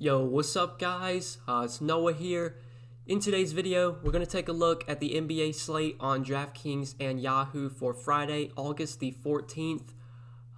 Yo, what's up guys? It's Noah here. In today's video, we're going to take a look at the NBA slate on Draftkings and Yahoo for Friday, August the 14th.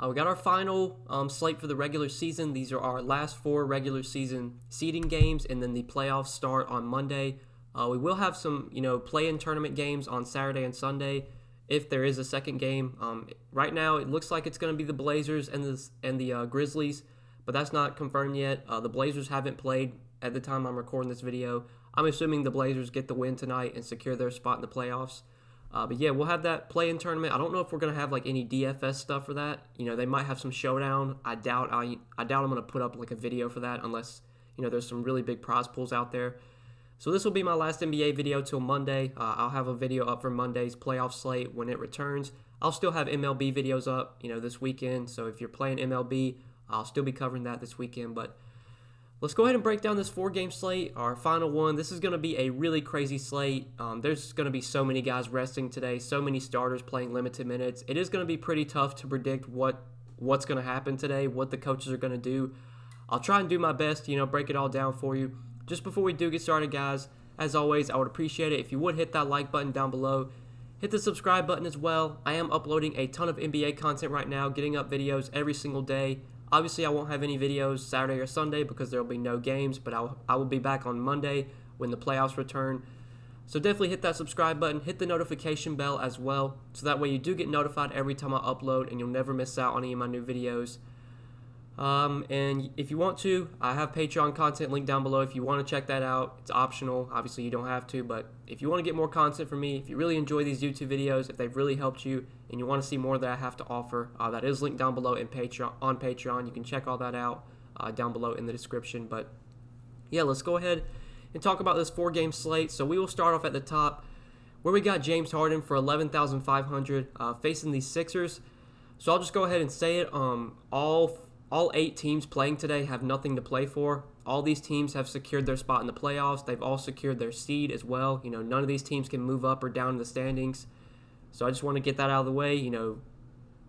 We got our final slate for the regular season. These are our last four regular season seeding games, and then the playoffs start on Monday. We will have some, play-in tournament games on Saturday and Sunday if there is a second game. Right now, it looks like it's going to be the Blazers and the Grizzlies, but that's not confirmed yet. The Blazers haven't played at the time I'm recording this video. I'm assuming the Blazers get the win tonight and secure their spot in the playoffs. But yeah, we'll have that play-in tournament. I don't know if we're gonna have like any DFS stuff for that. They might have some showdown. I doubt I'm gonna put up like a video for that unless there's some really big prize pools out there. So this will be my last NBA video till Monday. I'll have a video up for Monday's playoff slate when it returns. I'll still have MLB videos up, this weekend. So if you're playing MLB, I'll still be covering that this weekend. But let's go ahead and break down this four-game slate, our final one. This is going to be a really crazy slate. There's going to be so many guys resting today, so many starters playing limited minutes. It is going to be pretty tough to predict what's going to happen today, what the coaches are going to do. I'll try and do my best, break it all down for you. Just before we do get started, guys, as always, I would appreciate it if you would hit that like button down below. Hit the subscribe button as well. I am uploading a ton of NBA content right now, getting up videos every single day. Obviously, I won't have any videos Saturday or Sunday because there will be no games, but I will be back on Monday when the playoffs return. So definitely hit that subscribe button, hit the notification bell as well, so that way you do get notified every time I upload and you'll never miss out on any of my new videos. And if you want to, I have Patreon content linked down below if you want to check that out. It's optional. Obviously, you don't have to, but if you want to get more content from me, if you really enjoy these YouTube videos, if they've really helped you, and you want to see more that I have to offer, that is linked down below on Patreon. You can check all that out down below in the description. But yeah, let's go ahead and talk about this four-game slate. So we will start off at the top where we got James Harden for 11,500 facing the Sixers. So I'll just go ahead and say it. All 8 teams playing today have nothing to play for. All these teams have secured their spot in the playoffs. They've all secured their seed as well. None of these teams can move up or down in the standings. So I just want to get that out of the way.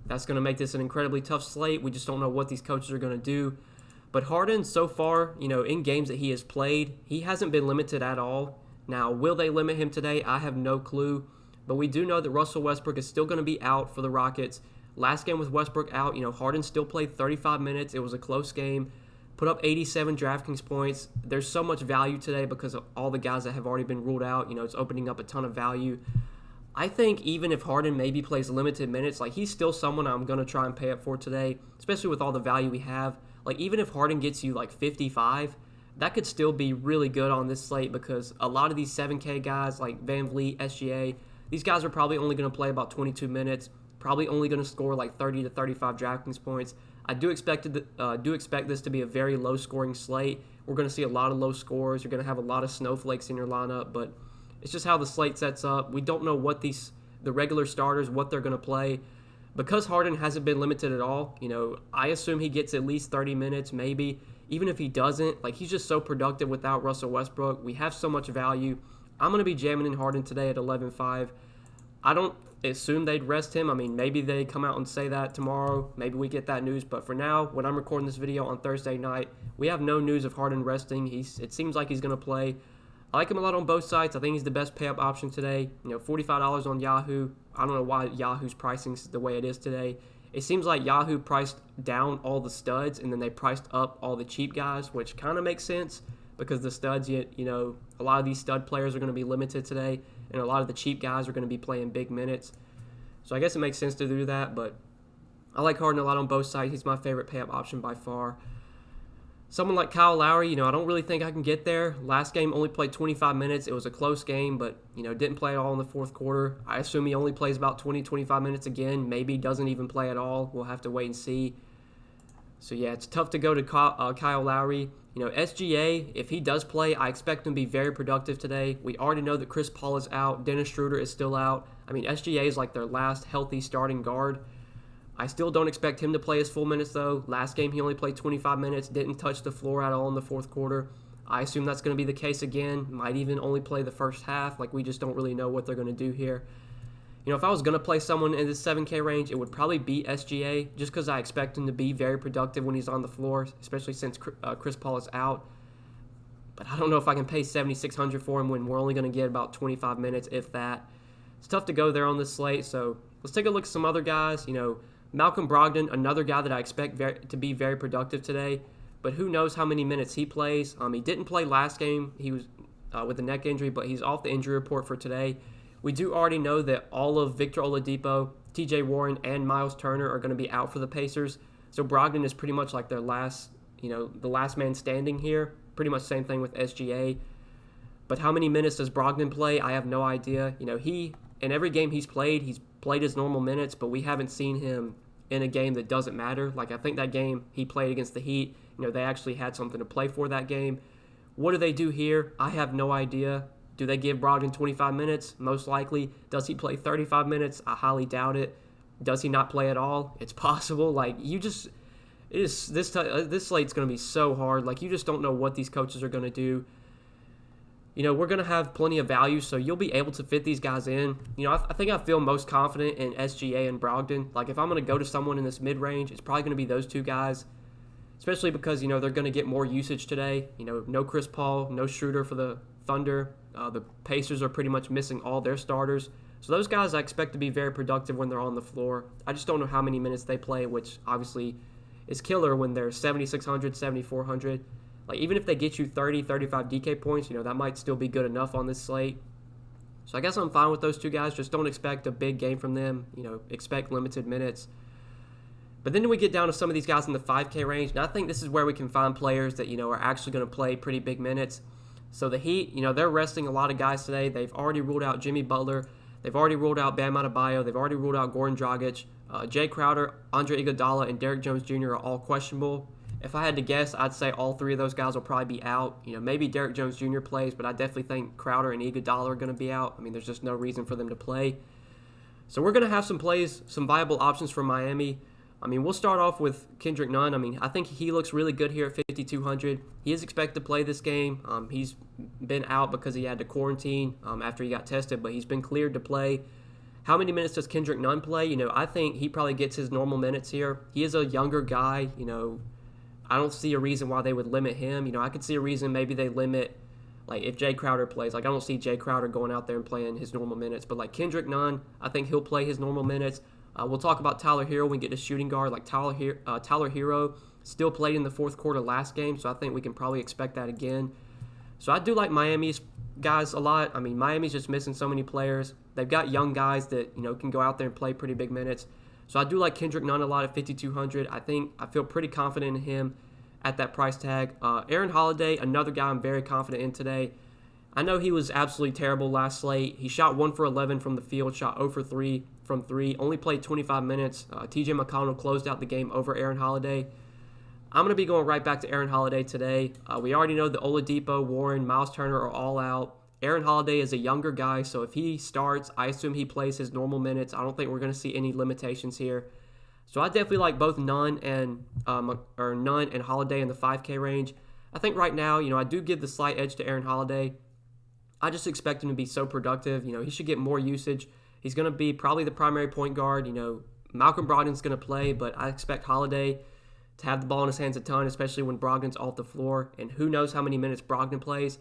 That's going to make this an incredibly tough slate. We just don't know what these coaches are going to do. But Harden, so far, in games that he has played, he hasn't been limited at all. Now, will they limit him today? I have no clue. But we do know that Russell Westbrook is still going to be out for the Rockets. Last game with Westbrook out, Harden still played 35 minutes. It was a close game. Put up 87 DraftKings points. There's so much value today because of all the guys that have already been ruled out. It's opening up a ton of value. I think even if Harden maybe plays limited minutes, he's still someone I'm going to try and pay up for today, especially with all the value we have. Even if Harden gets you 55, that could still be really good on this slate because a lot of these 7K guys like Van Vliet, SGA, these guys are probably only going to play about 22 minutes. Probably only going to score 30 to 35 DraftKings points. I do expect this to be a very low-scoring slate. We're going to see a lot of low scores. You're going to have a lot of snowflakes in your lineup, but it's just how the slate sets up. We don't know what the regular starters, what they're going to play. Because Harden hasn't been limited at all, I assume he gets at least 30 minutes, maybe. Even if he doesn't, he's just so productive without Russell Westbrook. We have so much value. I'm going to be jamming in Harden today at 11.5. I don't assume they'd rest him. Maybe they come out and say that tomorrow. Maybe we get that news. But for now, when I'm recording this video on Thursday night, we have no news of Harden resting. It seems like he's going to play. I like him a lot on both sides. I think he's the best pay-up option today. $45 on Yahoo. I don't know why Yahoo's pricing is the way it is today. It seems like Yahoo priced down all the studs, and then they priced up all the cheap guys, which kind of makes sense because the studs, a lot of these stud players are going to be limited today, and a lot of the cheap guys are going to be playing big minutes. So I guess it makes sense to do that, but I like Harden a lot on both sides. He's my favorite pay-up option by far. Someone like Kyle Lowry, I don't really think I can get there. Last game only played 25 minutes. It was a close game, but, didn't play at all in the fourth quarter. I assume he only plays about 20, 25 minutes again. Maybe doesn't even play at all. We'll have to wait and see. So, yeah, it's tough to go to Kyle Lowry. SGA, if he does play, I expect him to be very productive today. We already know that Chris Paul is out. Dennis Schroeder is still out. SGA is their last healthy starting guard. I still don't expect him to play his full minutes, though. Last game, he only played 25 minutes, didn't touch the floor at all in the fourth quarter. I assume that's going to be the case again. Might even only play the first half. We just don't really know what they're going to do here. If I was going to play someone in this 7K range, it would probably be SGA, just because I expect him to be very productive when he's on the floor, especially since Chris Paul is out. But I don't know if I can pay $7,600 for him when we're only going to get about 25 minutes, if that. It's tough to go there on this slate, so let's take a look at some other guys. Malcolm Brogdon, another guy that I expect to be very productive today, but who knows how many minutes he plays. He didn't play last game. He was with a neck injury, but he's off the injury report for today. We do already know that all of Victor Oladipo, TJ Warren, and Miles Turner are going to be out for the Pacers, so Brogdon is pretty much like their last, the last man standing here. Pretty much same thing with SGA. But how many minutes does Brogdon play? I have no idea. In every game he's played his normal minutes, but we haven't seen him in a game that doesn't matter. Like, I think that game he played against the Heat, they actually had something to play for that game. What do they do here? I have no idea. Do they give Brogdon 25 minutes? Most likely. Does he play 35 minutes? I highly doubt it. Does he not play at all? It's possible. This slate's going to be so hard. You just don't know what these coaches are going to do. We're going to have plenty of value, so you'll be able to fit these guys in. I think I feel most confident in SGA and Brogdon. If I'm going to go to someone in this mid-range, it's probably going to be those two guys, especially because, they're going to get more usage today. No Chris Paul, no Schroeder for the Thunder. The Pacers are pretty much missing all their starters. So those guys I expect to be very productive when they're on the floor. I just don't know how many minutes they play, which obviously is killer when they're 7,600, 7,400. Even if they get you 30, 35 DK points, that might still be good enough on this slate. So I guess I'm fine with those two guys. Just don't expect a big game from them. Expect limited minutes. But then we get down to some of these guys in the 5K range, and I think this is where we can find players that, are actually going to play pretty big minutes. So the Heat, they're resting a lot of guys today. They've already ruled out Jimmy Butler. They've already ruled out Bam Adebayo. They've already ruled out Goran Dragic. Jay Crowder, Andre Iguodala, and Derrick Jones Jr. are all questionable. If I had to guess, I'd say all three of those guys will probably be out. Maybe Derrick Jones Jr. plays, but I definitely think Crowder and Iguodala are going to be out. There's just no reason for them to play. So we're going to have some plays, some viable options for Miami. We'll start off with Kendrick Nunn. I think he looks really good here at 5,200. He is expected to play this game. He's been out because he had to quarantine after he got tested, but he's been cleared to play. How many minutes does Kendrick Nunn play? I think he probably gets his normal minutes here. He is a younger guy. I don't see a reason why they would limit him. I could see a reason maybe they limit, if Jay Crowder plays. I don't see Jay Crowder going out there and playing his normal minutes. But, Kendrick Nunn, I think he'll play his normal minutes. We'll talk about Tyler Hero when we get to shooting guard. Tyler Hero still played in the fourth quarter last game, so I think we can probably expect that again. So I do like Miami's guys a lot. Miami's just missing so many players. They've got young guys that, can go out there and play pretty big minutes. So I do like Kendrick Nunn a lot at 5,200. I feel pretty confident in him at that price tag. Aaron Holiday, another guy I'm very confident in today. I know he was absolutely terrible last slate. He shot 1 for 11 from the field, shot 0 for 3 from 3, only played 25 minutes. TJ McConnell closed out the game over Aaron Holiday. I'm going to be going right back to Aaron Holiday today. We already know that Oladipo, Warren, Miles Turner are all out. Aaron Holiday is a younger guy, so if he starts, I assume he plays his normal minutes. I don't think we're going to see any limitations here. So I definitely like both Nunn and Holiday in the 5K range. I think right now, I do give the slight edge to Aaron Holiday. I just expect him to be so productive. He should get more usage. He's going to be probably the primary point guard. Malcolm Brogdon's going to play, but I expect Holiday to have the ball in his hands a ton, especially when Brogdon's off the floor. And who knows how many minutes Brogdon plays.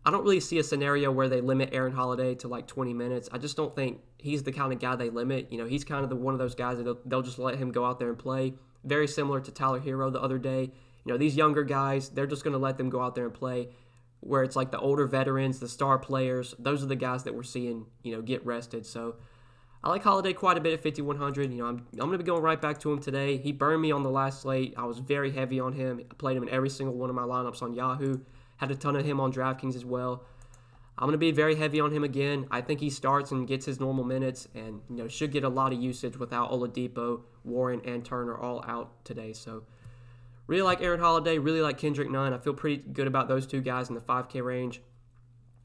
I don't really see a scenario where they limit Aaron Holiday to 20 minutes. I just don't think he's the kind of guy they limit. He's kind of one of those guys that they'll just let him go out there and play. Very similar to Tyler Hero the other day. These younger guys, they're just going to let them go out there and play. Where it's the older veterans, the star players, those are the guys that we're seeing, get rested. So I like Holiday quite a bit at 5,100. I'm going to be going right back to him today. He burned me on the last slate. I was very heavy on him. I played him in every single one of my lineups on Yahoo. Had a ton of him on Draftkings as well. I'm going to be very heavy on him again. I think he starts and gets his normal minutes and, should get a lot of usage without Oladipo, Warren, and Turner all out today. So really like Aaron Holiday, really like Kendrick Nunn. I feel pretty good about those two guys in the 5K range.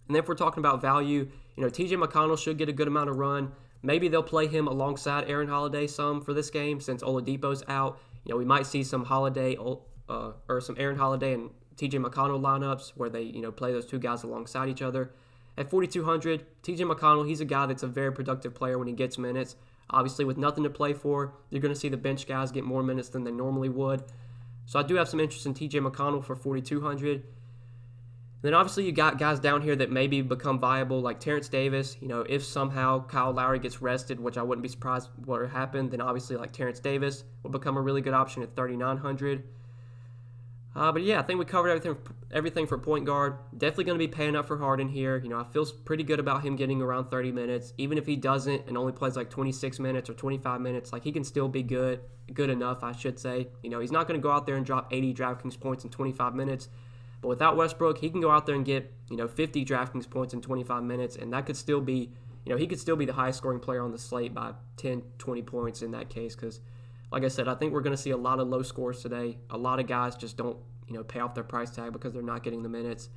And then if we're talking about value, TJ McConnell should get a good amount of run. Maybe they'll play him alongside Aaron Holiday some for this game since Oladipo's out. We might see some Holiday or some Aaron Holiday and TJ McConnell lineups where they, play those two guys alongside each other. At 4,200, TJ McConnell, he's a guy that's a very productive player when he gets minutes. Obviously, with nothing to play for, you're going to see the bench guys get more minutes than they normally would. So I do have some interest in TJ McConnell for 4,200. Then obviously you got guys down here that maybe become viable, like Terrence Davis. If somehow Kyle Lowry gets rested, which I wouldn't be surprised what would happen, then obviously like Terrence Davis will become a really good option at 3,900. But yeah, I think we covered everything for point guard. Definitely going to be paying up for Harden here. I feel pretty good about him getting around 30 minutes. Even if he doesn't and only plays like 26 minutes or 25 minutes, like he can still be good enough, I should say. He's not going to go out there and drop 80 DraftKings points in 25 minutes. But without Westbrook, he can go out there and get 50 DraftKings points in 25 minutes, and that could still be he could still be the highest scoring player on the slate by 10, 20 points in that case. Because, like I said, I think we're going to see a lot of low scores today. A lot of guys just don't pay off their price tag because they're not getting the minutes.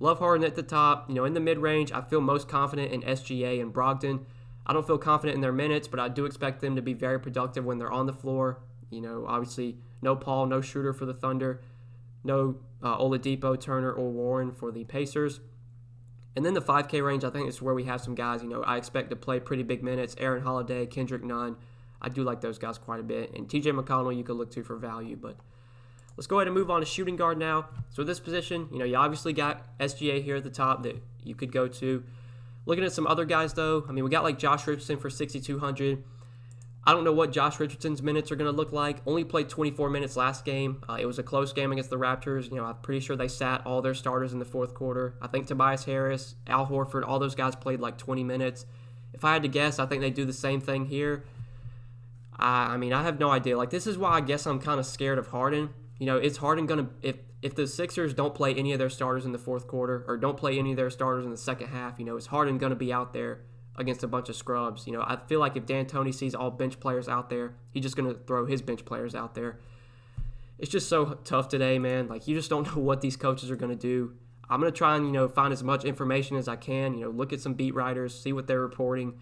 Love Harden at the top. In the mid range, I feel most confident in SGA and Brogdon. I don't feel confident in their minutes, but I do expect them to be very productive when they're on the floor. Obviously, no Paul, no Schroeder for the Thunder. No Oladipo, Turner, or Warren for the Pacers. And then the 5K range, I think is where we have some guys, I expect to play pretty big minutes. Aaron Holiday, Kendrick Nunn. I do like those guys quite a bit. And TJ McConnell you could look to for value. But let's go ahead and move on to shooting guard now. So this position, you obviously got SGA here at the top that you could go to. Looking at some other guys, though, we got like Josh Richardson for 6,200. I don't know what Josh Richardson's minutes are going to look like. Only played 24 minutes last game. It was a close game against the Raptors. I'm pretty sure they sat all their starters in the fourth quarter. I think Tobias Harris, Al Horford, all those guys played like 20 minutes. If I had to guess, I think they do the same thing here. I have no idea. Like, this is why I guess I'm kind of scared of Harden. Is Harden going to, if the Sixers don't play any of their starters in the fourth quarter or don't play any of their starters in the second half, is Harden going to be out there against a bunch of scrubs? I feel like if D'Antoni sees all bench players out there, he's just going to throw his bench players out there. It's just so tough today, man. Like, you just don't know what these coaches are going to do. I'm going to try and, find as much information as I can, look at some beat writers, see what they're reporting.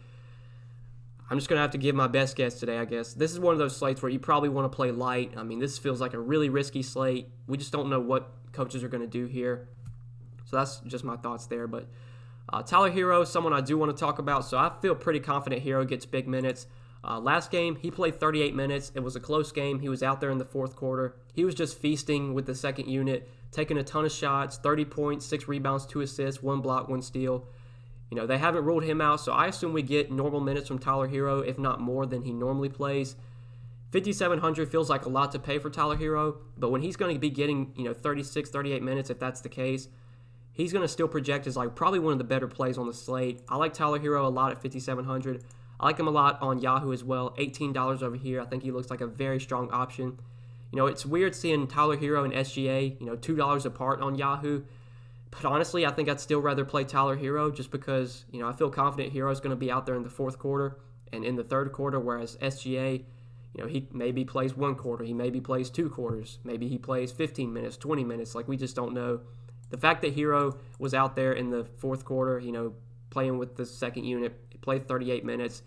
I'm just going to have to give my best guess today, I guess. This is one of those slates where you probably want to play light. This feels like a really risky slate. We just don't know what coaches are going to do here. So that's just my thoughts there. But Tyler Hero is someone I do want to talk about. So I feel pretty confident Hero gets big minutes. Last game, he played 38 minutes. It was a close game. He was out there in the fourth quarter. He was just feasting with the second unit, taking a ton of shots, 30 points, 6 rebounds, 2 assists, 1 block, 1 steal. They haven't ruled him out, so I assume we get normal minutes from Tyler Hero, if not more than he normally plays. 5,700 feels like a lot to pay for Tyler Hero, but when he's going to be getting 36, 38 minutes, if that's the case, he's going to still project as like probably one of the better plays on the slate. I like Tyler Hero a lot at 5,700. I like him a lot on Yahoo as well. $18 over here. I think he looks like a very strong option. It's weird seeing Tyler Hero and SGA, $2 apart on Yahoo. But honestly, I think I'd still rather play Tyler Hero just because, I feel confident Hero's going to be out there in the fourth quarter and in the third quarter, whereas SGA, he maybe plays 1 quarter, he maybe plays 2 quarters, maybe he plays 15 minutes, 20 minutes, like we just don't know. The fact that Hero was out there in the fourth quarter, playing with the second unit, he played 38 minutes,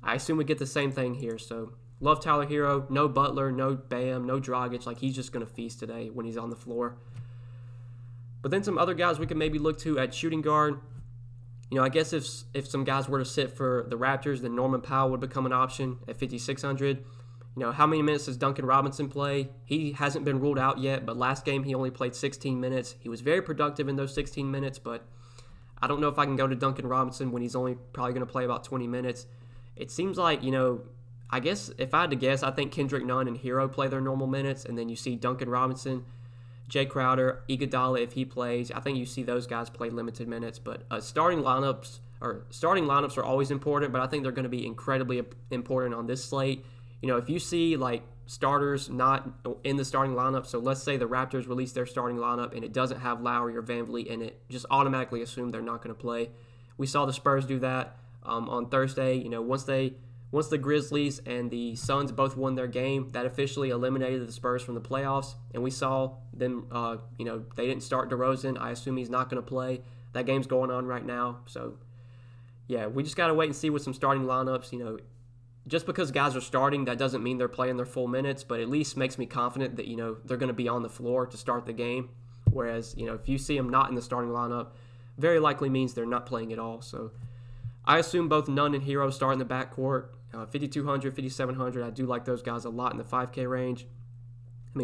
I assume we get the same thing here. So love Tyler Hero, no Butler, no Bam, no Dragic, like he's just going to feast today when he's on the floor. But then some other guys we can maybe look to at shooting guard. I guess if some guys were to sit for the Raptors, then Norman Powell would become an option at 5,600. How many minutes does Duncan Robinson play? He hasn't been ruled out yet, but last game he only played 16 minutes. He was very productive in those 16 minutes, but I don't know if I can go to Duncan Robinson when he's only probably going to play about 20 minutes. It seems like, I guess if I had to guess, I think Kendrick Nunn and Hero play their normal minutes, and then you see Duncan Robinson, Jay Crowder, Iguodala if he plays. I think you see those guys play limited minutes, but starting lineups are always important, but I think they're going to be incredibly important on this slate. If you see like starters not in the starting lineup, so let's say the Raptors release their starting lineup and it doesn't have Lowry or VanVleet in it, just automatically assume they're not going to play. We saw the Spurs do that on Thursday. Once the Grizzlies and the Suns both won their game, that officially eliminated the Spurs from the playoffs. And we saw them, they didn't start DeRozan. I assume he's not going to play. That game's going on right now. So, yeah, we just got to wait and see with some starting lineups. Just because guys are starting, that doesn't mean they're playing their full minutes, but at least makes me confident that, they're going to be on the floor to start the game. Whereas, if you see them not in the starting lineup, very likely means they're not playing at all. So, I assume both Nunn and Hero start in the backcourt. 5,200, 5,700, I do like those guys a lot in the 5K range.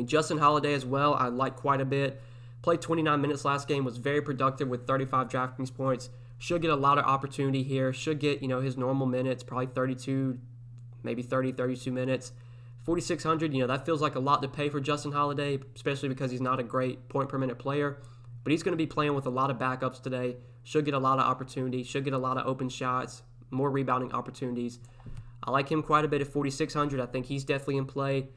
Justin Holiday as well, I like quite a bit. Played 29 minutes last game, was very productive with 35 DraftKings points. Should get a lot of opportunity here. Should get, his normal minutes, probably 32, maybe 30, 32 minutes. 4,600, that feels like a lot to pay for Justin Holiday, especially because he's not a great point per minute player. But he's going to be playing with a lot of backups today. Should get a lot of opportunity. Should get a lot of open shots, more rebounding opportunities. I like him quite a bit at 4,600. I think he's definitely in play.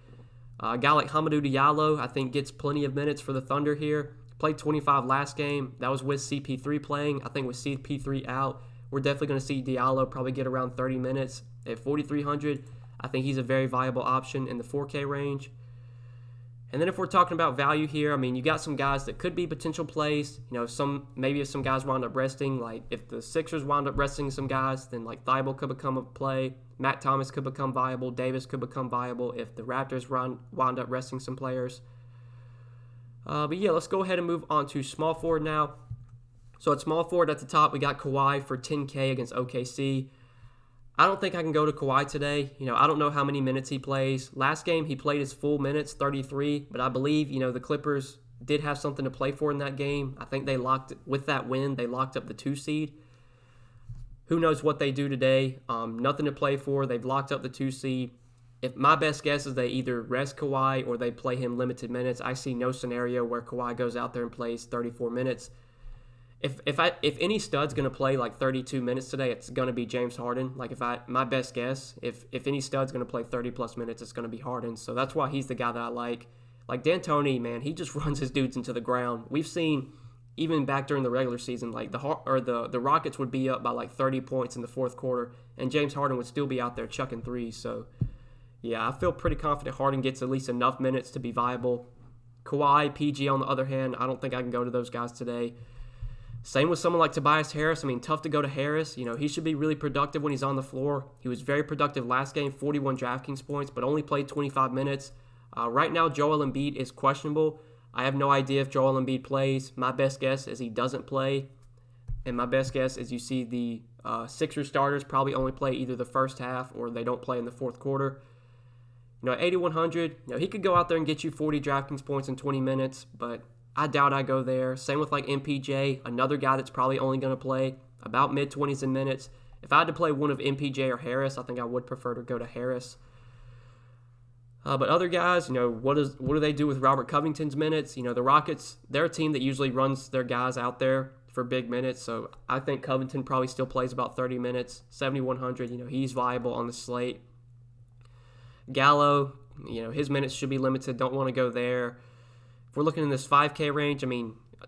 A guy like Hamidou Diallo, I think, gets plenty of minutes for the Thunder here. Played 25 last game. That was with CP3 playing. I think with CP3 out, we're definitely going to see Diallo probably get around 30 minutes. At 4,300, I think he's a very viable option in the 4K range. And then if we're talking about value here, you got some guys that could be potential plays. Maybe if some guys wound up resting, like if the Sixers wound up resting some guys, then like Thibault could become a play. Matt Thomas could become viable. Davis could become viable if the Raptors wound up resting some players. But yeah, let's go ahead and move on to small forward now. So at small forward at the top, we got Kawhi for 10K against OKC. I don't think I can go to Kawhi today. I don't know how many minutes he plays. Last game, he played his full minutes, 33, but I believe, the Clippers did have something to play for in that game. I think with that win, they locked up the 2 seed. Who knows what they do today? Nothing to play for. They've locked up the 2 seed. If my best guess is they either rest Kawhi or they play him limited minutes. I see no scenario where Kawhi goes out there and plays 34 minutes. If any stud's going to play like 32 minutes today, it's going to be James Harden. Like my best guess, if any stud's going to play 30 plus minutes, it's going to be Harden. So that's why he's the guy that I like. Like D'Antoni, man, he just runs his dudes into the ground. We've seen even back during the regular season, like the Rockets would be up by like 30 points in the fourth quarter, and James Harden would still be out there chucking threes. So yeah, I feel pretty confident Harden gets at least enough minutes to be viable. Kawhi, PG on the other hand, I don't think I can go to those guys today. Same with someone like Tobias Harris. Tough to go to Harris. He should be really productive when he's on the floor. He was very productive last game, 41 DraftKings points, but only played 25 minutes. Right now, Joel Embiid is questionable. I have no idea if Joel Embiid plays. My best guess is he doesn't play. And my best guess is you see the Sixers starters probably only play either the first half or they don't play in the fourth quarter. At 8,100, he could go out there and get you 40 DraftKings points in 20 minutes, but I doubt I go there. Same with like MPJ, another guy that's probably only going to play about mid-20s in minutes. If I had to play one of MPJ or Harris, I think I would prefer to go to Harris. But other guys, what do they do with Robert Covington's minutes? The Rockets, they're a team that usually runs their guys out there for big minutes. So I think Covington probably still plays about 30 minutes, 7,100. He's viable on the slate. Gallo, his minutes should be limited. Don't want to go there. If we're looking in this 5K range,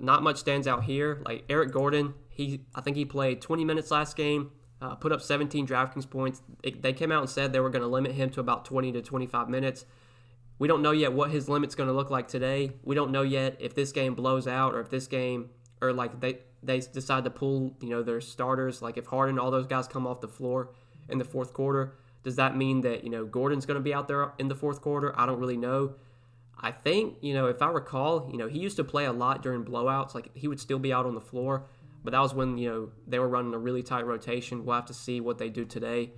not much stands out here. Like Eric Gordon, I think he played 20 minutes last game, put up 17 DraftKings points. They came out and said they were going to limit him to about 20 to 25 minutes. We don't know yet what his limit's going to look like today. We don't know yet if this game blows out or if this game, or like they decide to pull, their starters. Like if Harden, all those guys come off the floor in the fourth quarter, does that mean that, Gordon's going to be out there in the fourth quarter? I don't really know. I think, if I recall, he used to play a lot during blowouts. Like, he would still be out on the floor. But that was when, they were running a really tight rotation. We'll have to see what they do today.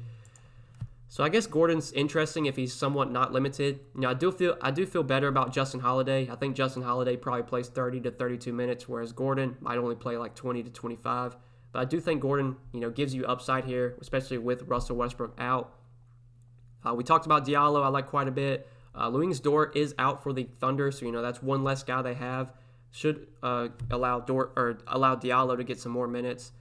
So I guess Gordon's interesting if he's somewhat not limited. I do feel better about Justin Holiday. I think Justin Holiday probably plays 30 to 32 minutes, whereas Gordon might only play like 20 to 25. But I do think Gordon, gives you upside here, especially with Russell Westbrook out. We talked about Diallo. I like quite a bit. Luis Dort is out for the Thunder, so that's one less guy they have. Should allow Diallo to get some more minutes.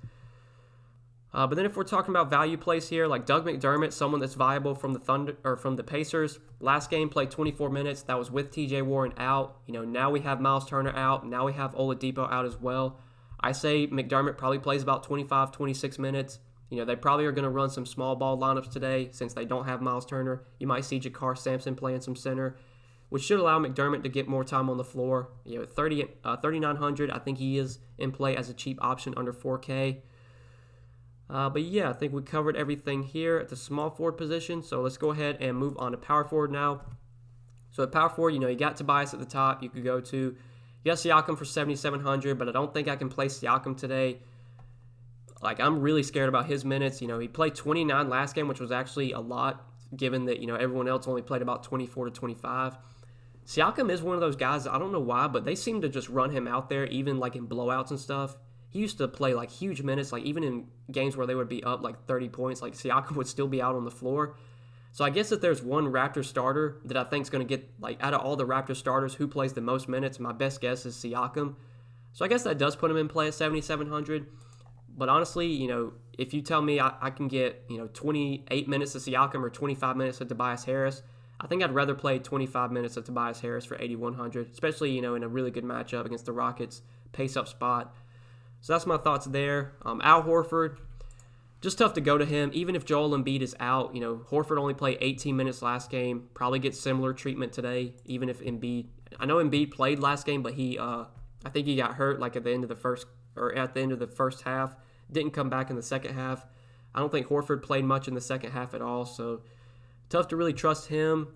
But then if we're talking about value plays here, like Doug McDermott, someone that's viable from the Thunder or from the Pacers. Last game played 24 minutes. That was with T.J. Warren out. Now we have Miles Turner out. Now we have Oladipo out as well. I say McDermott probably plays about 25, 26 minutes. They probably are going to run some small ball lineups today since they don't have Miles Turner. You might see Jakar Sampson playing some center, which should allow McDermott to get more time on the floor. 3,900, I think he is in play as a cheap option under 4K. But yeah, I think we covered everything here at the small forward position. So let's go ahead and move on to power forward now. So at power forward, you got Tobias at the top. You could go to, Siakam for 7,700, but I don't think I can play Siakam today. Like, I'm really scared about his minutes. He played 29 last game, which was actually a lot, given that, everyone else only played about 24 to 25. Siakam is one of those guys, I don't know why, but they seem to just run him out there, even like in blowouts and stuff. He used to play like huge minutes, like even in games where they would be up like 30 points, like Siakam would still be out on the floor. So I guess if there's one Raptor starter that I think is going to get, like out of all the Raptor starters, who plays the most minutes, my best guess is Siakam. So I guess that does put him in play at 7,700. But honestly, if you tell me I can get, 28 minutes of Siakam or 25 minutes of Tobias Harris, I think I'd rather play 25 minutes of Tobias Harris for 8,100, especially, in a really good matchup against the Rockets, pace-up spot. So that's my thoughts there. Al Horford, just tough to go to him. Even if Joel Embiid is out, Horford only played 18 minutes last game, probably gets similar treatment today, even if Embiid, I know Embiid played last game, but I think he got hurt like at the end of the first half, didn't come back in the second half. I don't think Horford played much in the second half at all, so tough to really trust him.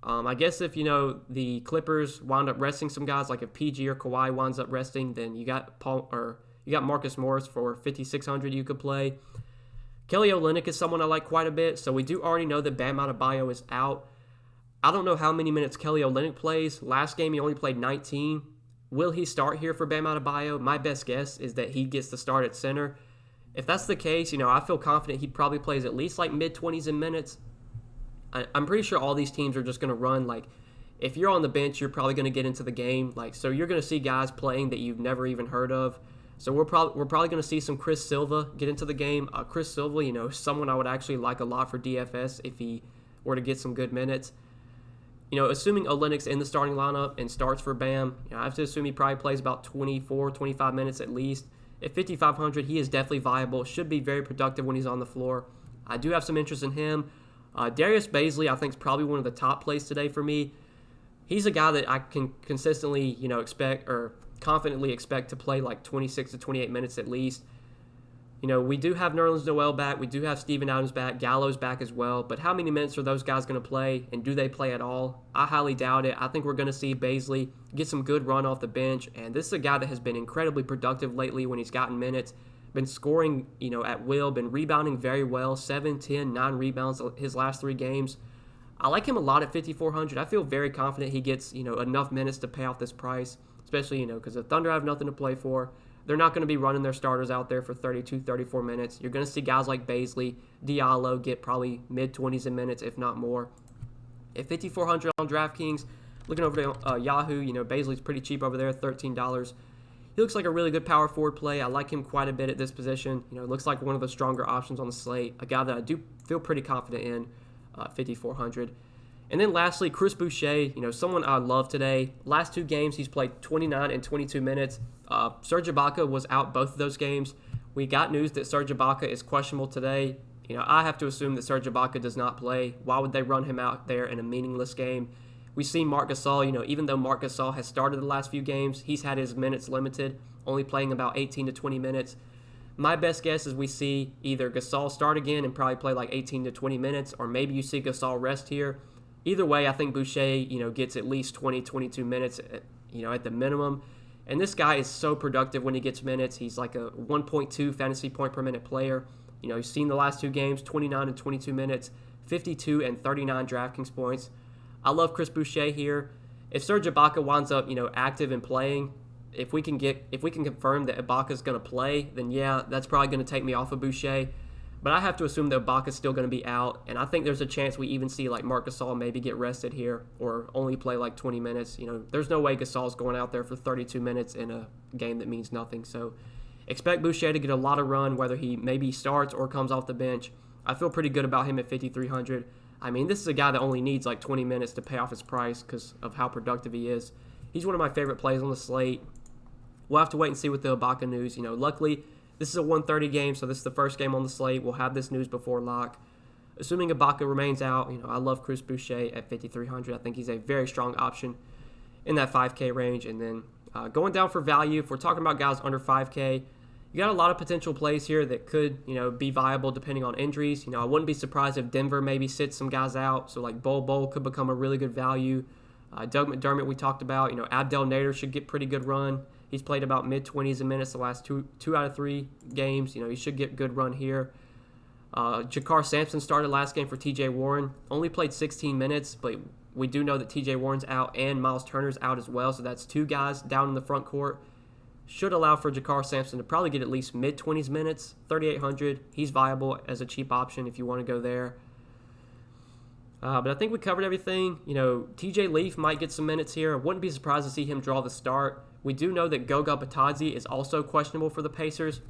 I guess if, the Clippers wound up resting some guys, like if PG or Kawhi winds up resting, then you got Marcus Morris for 5,600 you could play. Kelly Olynyk is someone I like quite a bit, so we do already know that Bam Adebayo is out. I don't know how many minutes Kelly Olynyk plays. Last game he only played 19. Will he start here for Bam Adebayo? My best guess is that he gets the start at center. If that's the case, I feel confident he probably plays at least like mid-20s in minutes. I'm pretty sure all these teams are just going to run, like, if you're on the bench, you're probably going to get into the game. Like, so you're going to see guys playing that you've never even heard of. So we're probably going to see some Chris Silva get into the game. Chris Silva, someone I would actually like a lot for DFS if he were to get some good minutes. Assuming Olynyk's in the starting lineup and starts for Bam, I have to assume he probably plays about 24, 25 minutes at least. At 5,500, he is definitely viable. Should be very productive when he's on the floor. I do have some interest in him. Darius Bazley, I think, is probably one of the top plays today for me. He's a guy that I can consistently, expect or confidently expect to play like 26 to 28 minutes at least. We do have Nerlens Noel back. We do have Steven Adams back. Gallo's back as well. But how many minutes are those guys going to play, and do they play at all? I highly doubt it. I think we're going to see Bazley get some good run off the bench, and this is a guy that has been incredibly productive lately when he's gotten minutes. Been scoring, at will, been rebounding very well, 7, 10, 9 rebounds his last 3 games. I like him a lot at 5,400. I feel very confident he gets, enough minutes to pay off this price, especially, because the Thunder have nothing to play for. They're not going to be running their starters out there for 32, 34 minutes. You're going to see guys like Bazley, Diallo get probably mid-20s in minutes, if not more. At 5,400 on DraftKings, looking over to Yahoo, Bazley's pretty cheap over there, $13. He looks like a really good power forward play. I like him quite a bit at this position. Looks like one of the stronger options on the slate, a guy that I do feel pretty confident in, 5,400. And then lastly, Chris Boucher, someone I love today. Last 2 games, he's played 29 and 22 minutes. Serge Ibaka was out both of those games. We got news that Serge Ibaka is questionable today. I have to assume that Serge Ibaka does not play. Why would they run him out there in a meaningless game? We see Marc Gasol, even though Marc Gasol has started the last few games, he's had his minutes limited, only playing about 18 to 20 minutes. My best guess is we see either Gasol start again and probably play like 18 to 20 minutes, or maybe you see Gasol rest here. Either way, I think Boucher, gets at least 20, 22 minutes, at the minimum. And this guy is so productive when he gets minutes. He's like a 1.2 fantasy point per minute player. He's seen the last 2 games, 29 and 22 minutes, 52 and 39 DraftKings points. I love Chris Boucher here. If Serge Ibaka winds up, active and playing, if we can confirm that Ibaka's going to play, then yeah, that's probably going to take me off of Boucher. But I have to assume that Ibaka's still going to be out, and I think there's a chance we even see like Marc Gasol maybe get rested here or only play like 20 minutes. There's no way Gasol's going out there for 32 minutes in a game that means nothing. So expect Boucher to get a lot of run, whether he maybe starts or comes off the bench. I feel pretty good about him at 5,300. I mean, this is a guy that only needs like 20 minutes to pay off his price because of how productive he is. He's one of my favorite plays on the slate. We'll have to wait and see with the Ibaka news. Luckily, this is a 1:30 game, so this is the first game on the slate. We'll have this news before lock. Assuming Ibaka remains out, I love Chris Boucher at 5,300. I think he's a very strong option in that 5K range. And then going down for value, if we're talking about guys under 5K, you got a lot of potential plays here that could, be viable depending on injuries. I wouldn't be surprised if Denver maybe sits some guys out. So like Bol could become a really good value. Doug McDermott we talked about. Abdel Nader should get pretty good run. He's played about mid-20s in minutes the last two out of 3 games. He should get good run here. Jakar Sampson started last game for TJ Warren. Only played 16 minutes, but we do know that TJ Warren's out and Miles Turner's out as well, so that's 2 guys down in the front court. Should allow for Jakar Sampson to probably get at least mid-20s minutes, 3,800. He's viable as a cheap option if you want to go there. But I think we covered everything. TJ Leaf might get some minutes here. I wouldn't be surprised to see him draw the start. We do know that Goga Batadze is also questionable for the Pacers.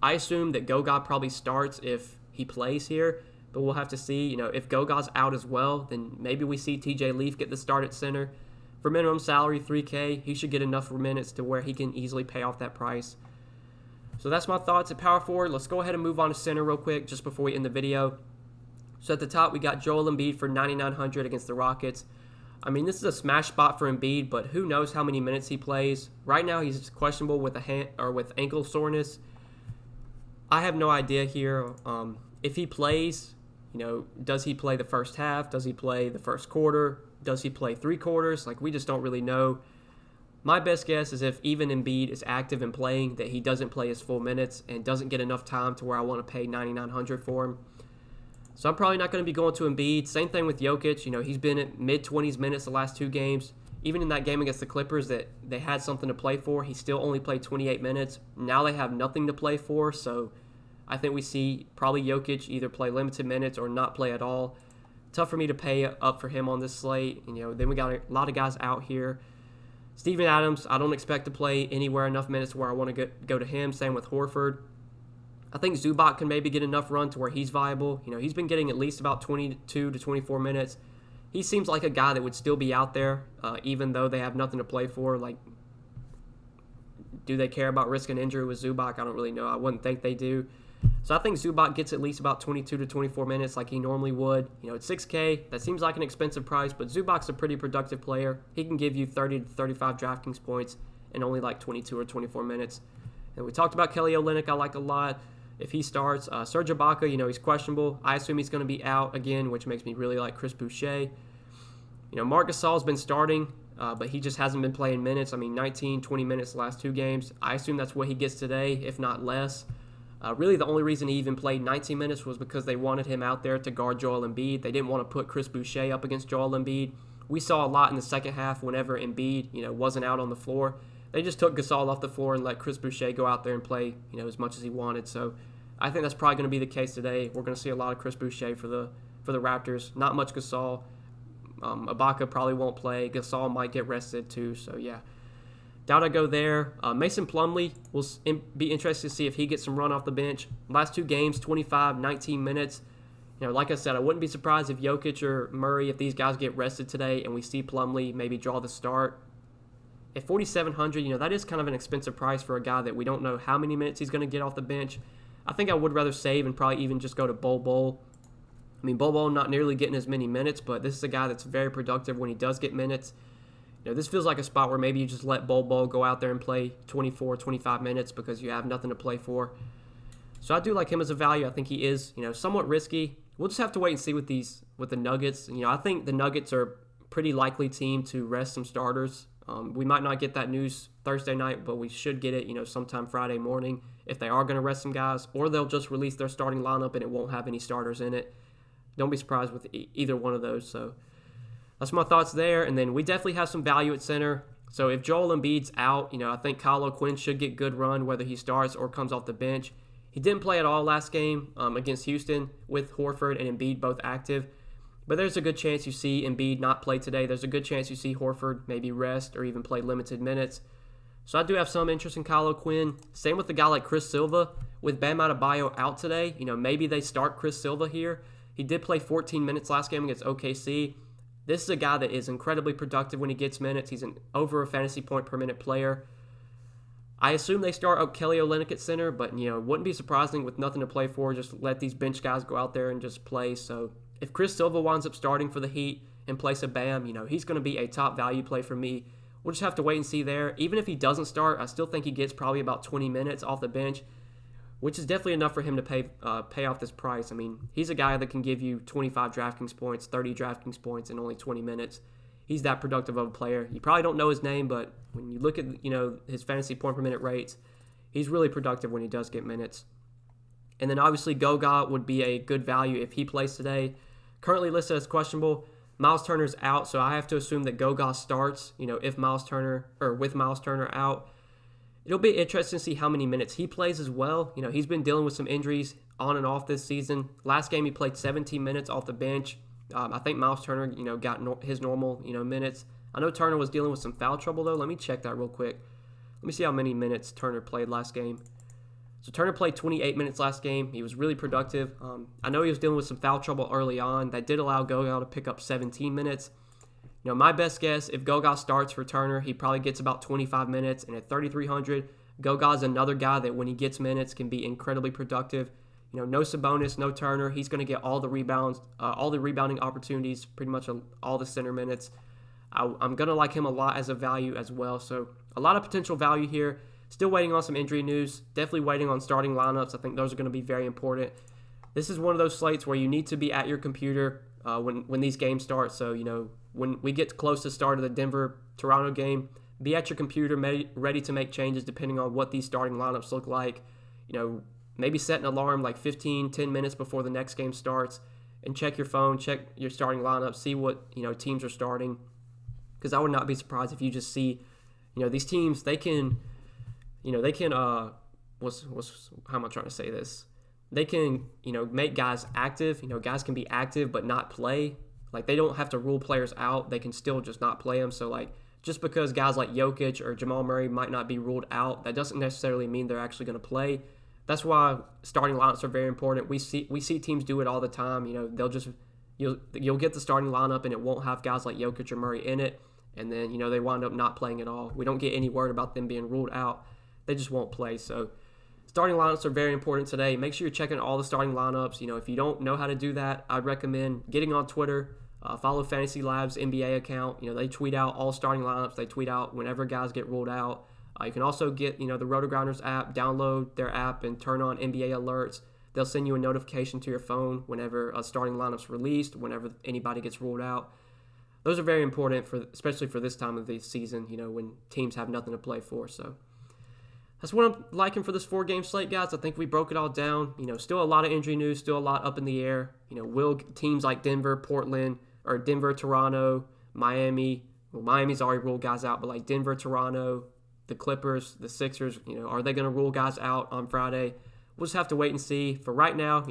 I assume that Goga probably starts if he plays here, but we'll have to see. If Goga's out as well, then maybe we see TJ Leaf get the start at center. For minimum salary, $3K, he should get enough minutes to where he can easily pay off that price. So that's my thoughts at power forward. Let's go ahead and move on to center real quick just before we end the video. So at the top, we got Joel Embiid for $9,900 against the Rockets. I mean, this is a smash spot for Embiid, but who knows how many minutes he plays. Right now, he's questionable with with ankle soreness. I have no idea here. If he plays, does he play the first half? Does he play the first quarter? Does he play 3 quarters? We just don't really know. My best guess is if even Embiid is active and playing, that he doesn't play his full minutes and doesn't get enough time to where I want to pay $9,900 for him. So I'm probably not going to be going to Embiid. Same thing with Jokic. He's been at mid-20s minutes the last 2 games. Even in that game against the Clippers that they had something to play for, he still only played 28 minutes. Now they have nothing to play for, so I think we see probably Jokic either play limited minutes or not play at all. Tough for me to pay up for him on this slate. Then we got a lot of guys out here. Steven Adams, I don't expect to play anywhere enough minutes where I want to go to him. Same with Horford. I think Zubac can maybe get enough run to where he's viable. He's been getting at least about 22 to 24 minutes. He seems like a guy that would still be out there, even though they have nothing to play for. Do they care about risking injury with Zubac? I don't really know. I wouldn't think they do. So I think Zubac gets at least about 22 to 24 minutes like he normally would. At $6K, that seems like an expensive price, but Zubac's a pretty productive player. He can give you 30 to 35 Draftkings points in only 22 or 24 minutes. And we talked about Kelly Olynyk I like a lot. If he starts, Serge Ibaka, he's questionable. I assume he's going to be out again, which makes me really like Chris Boucher. Marc Gasol's been starting, but he just hasn't been playing minutes. 19, 20 minutes the last 2 games. I assume that's what he gets today, if not less. Really, the only reason he even played 19 minutes was because they wanted him out there to guard Joel Embiid. They didn't want to put Chris Boucher up against Joel Embiid. We saw a lot in the second half whenever Embiid, wasn't out on the floor. They just took Gasol off the floor and let Chris Boucher go out there and play, as much as he wanted. So I think that's probably going to be the case today. We're going to see a lot of Chris Boucher for the Raptors. Not much Gasol. Ibaka probably won't play. Gasol might get rested too. So yeah, doubt I go there. Mason Plumlee will be interested to see if he gets some run off the bench. Last 2 games, 25, 19 minutes. Like I said, I wouldn't be surprised if Jokic or Murray, if these guys get rested today and we see Plumlee maybe draw the start. At $4,700, that is kind of an expensive price for a guy that we don't know how many minutes he's going to get off the bench. I think I would rather save and probably even just go to Bol Bol. Bol Bol not nearly getting as many minutes, but this is a guy that's very productive when he does get minutes. This feels like a spot where maybe you just let Bol Bol go out there and play 24, 25 minutes because you have nothing to play for. So I do like him as a value. I think he is, somewhat risky. We'll just have to wait and see with the Nuggets. I think the Nuggets are a pretty likely team to rest some starters. We might not get that news Thursday night, but we should get it, sometime Friday morning if they are going to rest some guys, or they'll just release their starting lineup and it won't have any starters in it. Don't be surprised with either one of those. So that's my thoughts there. And then we definitely have some value at center. So if Joel Embiid's out, I think Kyle O'Quinn should get good run whether he starts or comes off the bench. He didn't play at all last game against Houston with Horford and Embiid both active. But there's a good chance you see Embiid not play today. There's a good chance you see Horford maybe rest or even play limited minutes. So I do have some interest in Kyle O'Quinn. Same with a guy like Chris Silva. With Bam Adebayo out today, maybe they start Chris Silva here. He did play 14 minutes last game against OKC. This is a guy that is incredibly productive when he gets minutes. He's over a fantasy point per minute player. I assume they start Kelly Olynyk at center, but wouldn't be surprising with nothing to play for. Just let these bench guys go out there and just play. So if Chris Silva winds up starting for the Heat in place of Bam, he's going to be a top value play for me. We'll just have to wait and see there. Even if he doesn't start, I still think he gets probably about 20 minutes off the bench, which is definitely enough for him to pay off this price. He's a guy that can give you 25 Draftkings points, 30 Draftkings points in only 20 minutes. He's that productive of a player. You probably don't know his name, but when you look at his fantasy point per minute rates, he's really productive when he does get minutes. And then obviously Goga would be a good value if he plays today. Currently listed as questionable. Miles Turner's out, so I have to assume that Gogas starts, if Miles Turner, or with Miles Turner out. It'll be interesting to see how many minutes he plays as well. He's been dealing with some injuries on and off this season. Last game, he played 17 minutes off the bench. I think Miles Turner, got his normal, minutes. I know Turner was dealing with some foul trouble, though. Let me check that real quick. Let me see how many minutes Turner played last game. So Turner played 28 minutes last game. He was really productive. I know he was dealing with some foul trouble early on. That did allow Gogas to pick up 17 minutes. My best guess, if Gogas starts for Turner, he probably gets about 25 minutes. And at 3,300, Gogas is another guy that when he gets minutes can be incredibly productive. No Sabonis, no Turner. He's going to get all the rebounds, all the rebounding opportunities, pretty much all the center minutes. I'm going to like him a lot as a value as well. So a lot of potential value here. Still waiting on some injury news. Definitely waiting on starting lineups. I think those are going to be very important. This is one of those slates where you need to be at your computer when these games start. So, when we get close to the start of the Denver-Toronto game, be at your computer ready to make changes depending on what these starting lineups look like. Maybe set an alarm like 10 minutes before the next game starts and check your phone, check your starting lineup, see what, teams are starting. Because I would not be surprised if you just see, these teams, how am I trying to say this? They can, make guys active. Guys can be active but not play. Like, they don't have to rule players out. They can still just not play them. So, just because guys like Jokic or Jamal Murray might not be ruled out, that doesn't necessarily mean they're actually going to play. That's why starting lineups are very important. We see teams do it all the time. You'll get the starting lineup and it won't have guys like Jokic or Murray in it, and then they wind up not playing at all. We don't get any word about them being ruled out. They just won't play. So starting lineups are very important today. Make sure you're checking all the starting lineups. If you don't know how to do that, I'd recommend getting on Twitter. Follow Fantasy Labs NBA account. They tweet out all starting lineups. They tweet out whenever guys get ruled out. You can also get the RotoGrinders app, download their app, and turn on NBA alerts. They'll send you a notification to your phone whenever a starting lineup's released, whenever anybody gets ruled out. Those are very important especially for this time of the season. When teams have nothing to play for. So that's what I'm liking for this 4-game slate, guys. I think we broke it all down. Still a lot of injury news, still a lot up in the air. Will teams like Denver, Portland, or Denver, Toronto, Miami, well, Miami's already ruled guys out, but like Denver, Toronto, the Clippers, the Sixers, are they going to rule guys out on Friday? We'll just have to wait and see. For right now,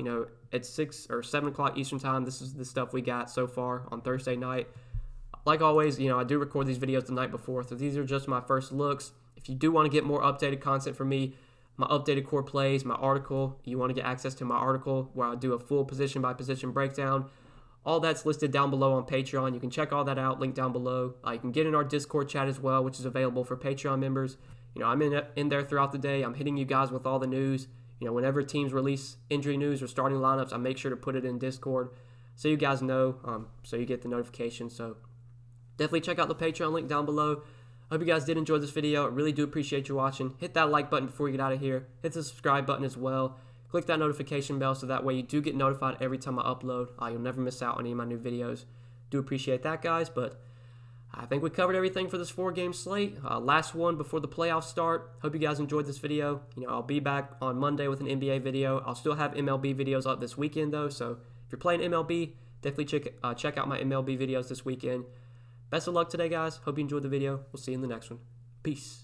at 6 or 7 o'clock Eastern time, this is the stuff we got so far on Thursday night. Like always, I do record these videos the night before, so these are just my first looks. If you do want to get more updated content from me, my updated core plays, my article, you want to get access to my article where I do a full position-by-position breakdown, all that's listed down below on Patreon. You can check all that out, link down below. You can get in our Discord chat as well, which is available for Patreon members. I'm in there throughout the day. I'm hitting you guys with all the news. Whenever teams release injury news or starting lineups, I make sure to put it in Discord so you guys know, so you get the notification. So definitely check out the Patreon link down below. I hope you guys did enjoy this video. I really do appreciate you watching. Hit that like button before you get out of here. Hit the subscribe button as well. Click that notification bell so that way you do get notified every time I upload. You'll never miss out on any of my new videos. Do appreciate that, guys, but I think we covered everything for this 4-game slate. Last one before the playoffs start. Hope you guys enjoyed this video. I'll be back on Monday with an NBA video. I'll still have MLB videos up this weekend, though, so if you're playing MLB, definitely check out my MLB videos this weekend. Best of luck today, guys. Hope you enjoyed the video. We'll see you in the next one. Peace.